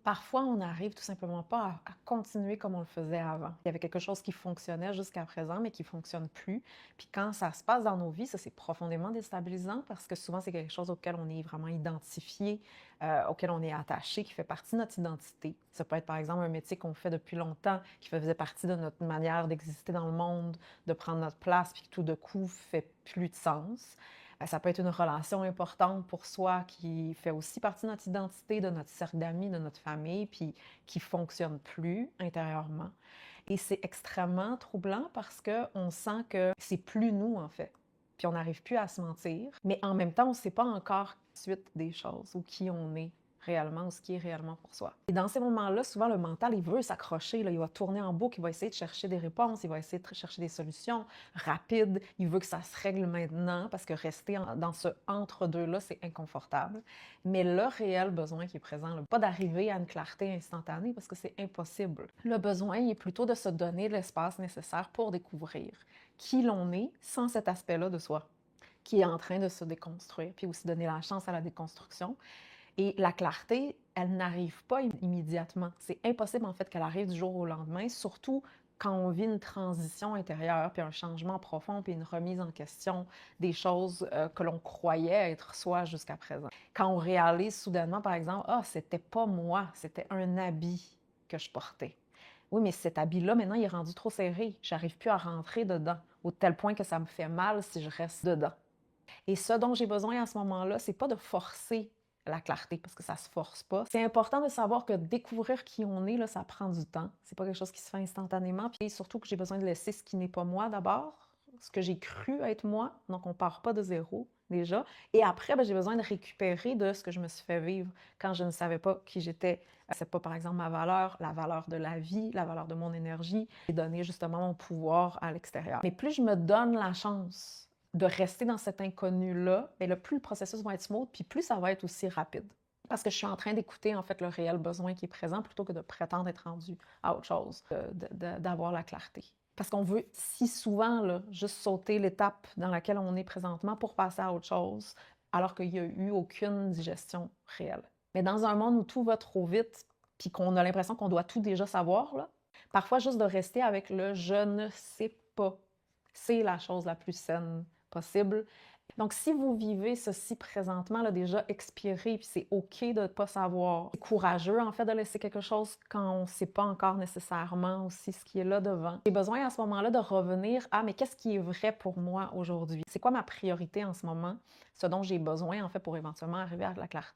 Parfois, on n'arrive tout simplement pas à continuer comme on le faisait avant. Il y avait quelque chose qui fonctionnait jusqu'à présent, mais qui ne fonctionne plus. Puis quand ça se passe dans nos vies, ça, c'est profondément déstabilisant parce que souvent, c'est quelque chose auquel on est vraiment identifié, auquel on est attaché, qui fait partie de notre identité. Ça peut être, par exemple, un métier qu'on fait depuis longtemps, qui faisait partie de notre manière d'exister dans le monde, de prendre notre place, puis qui tout de coup fait plus de sens. Ça peut être une relation importante pour soi qui fait aussi partie de notre identité, de notre cercle d'amis, de notre famille, puis qui ne fonctionne plus intérieurement. Et c'est extrêmement troublant parce qu'on sent que c'est plus nous, en fait. Puis on n'arrive plus à se mentir, mais en même temps, on ne sait pas encore la suite des choses ou qui on est réellement ou ce qui est réellement pour soi. Et dans ces moments-là, souvent, le mental, il veut s'accrocher, il va tourner en boucle, il va essayer de chercher des réponses, il va essayer de chercher des solutions rapides, il veut que ça se règle maintenant parce que rester dans ce entre-deux-là, c'est inconfortable. Mais le réel besoin qui est présent, là, pas d'arriver à une clarté instantanée parce que c'est impossible. Le besoin, il est plutôt de se donner l'espace nécessaire pour découvrir qui l'on est sans cet aspect-là de soi qui est en train de se déconstruire, puis aussi donner la chance à la déconstruction. Et la clarté, elle n'arrive pas immédiatement. C'est impossible, en fait, qu'elle arrive du jour au lendemain, surtout quand on vit une transition intérieure, puis un changement profond, puis une remise en question des choses que l'on croyait être soi jusqu'à présent. Quand on réalise soudainement, par exemple, « Ah, c'était pas moi, c'était un habit que je portais. » Oui, mais cet habit-là, maintenant, il est rendu trop serré. J'arrive plus à rentrer dedans, au tel point que ça me fait mal si je reste dedans. Et ce dont j'ai besoin à ce moment-là, c'est pas de forcer la clarté, parce que ça se force pas. C'est important de savoir que découvrir qui on est, là, ça prend du temps. C'est pas quelque chose qui se fait instantanément. Puis surtout que j'ai besoin de laisser ce qui n'est pas moi d'abord, ce que j'ai cru être moi. Donc on part pas de zéro déjà. Et après, j'ai besoin de récupérer de ce que je me suis fait vivre quand je ne savais pas qui j'étais. C'est pas, par exemple, ma valeur, la valeur de la vie, la valeur de mon énergie, et donner justement mon pouvoir à l'extérieur. Mais plus je me donne la chance de rester dans cet inconnu-là, bien, plus le processus va être smooth, puis plus ça va être aussi rapide. Parce que je suis en train d'écouter, en fait, le réel besoin qui est présent plutôt que de prétendre être rendu à autre chose, d'avoir la clarté. Parce qu'on veut si souvent là, juste sauter l'étape dans laquelle on est présentement pour passer à autre chose, alors qu'il n'y a eu aucune digestion réelle. Mais dans un monde où tout va trop vite, puis qu'on a l'impression qu'on doit tout déjà savoir, là, parfois juste de rester avec le « je ne sais pas », c'est la chose la plus saine possible. Donc, si vous vivez ceci présentement, là, déjà expiré, puis c'est OK de ne pas savoir, c'est courageux, en fait, de laisser quelque chose quand on ne sait pas encore nécessairement aussi ce qui est là devant. J'ai besoin à ce moment-là de revenir à, mais qu'est-ce qui est vrai pour moi aujourd'hui? C'est quoi ma priorité en ce moment? Ce dont j'ai besoin, en fait, pour éventuellement arriver à la clarté.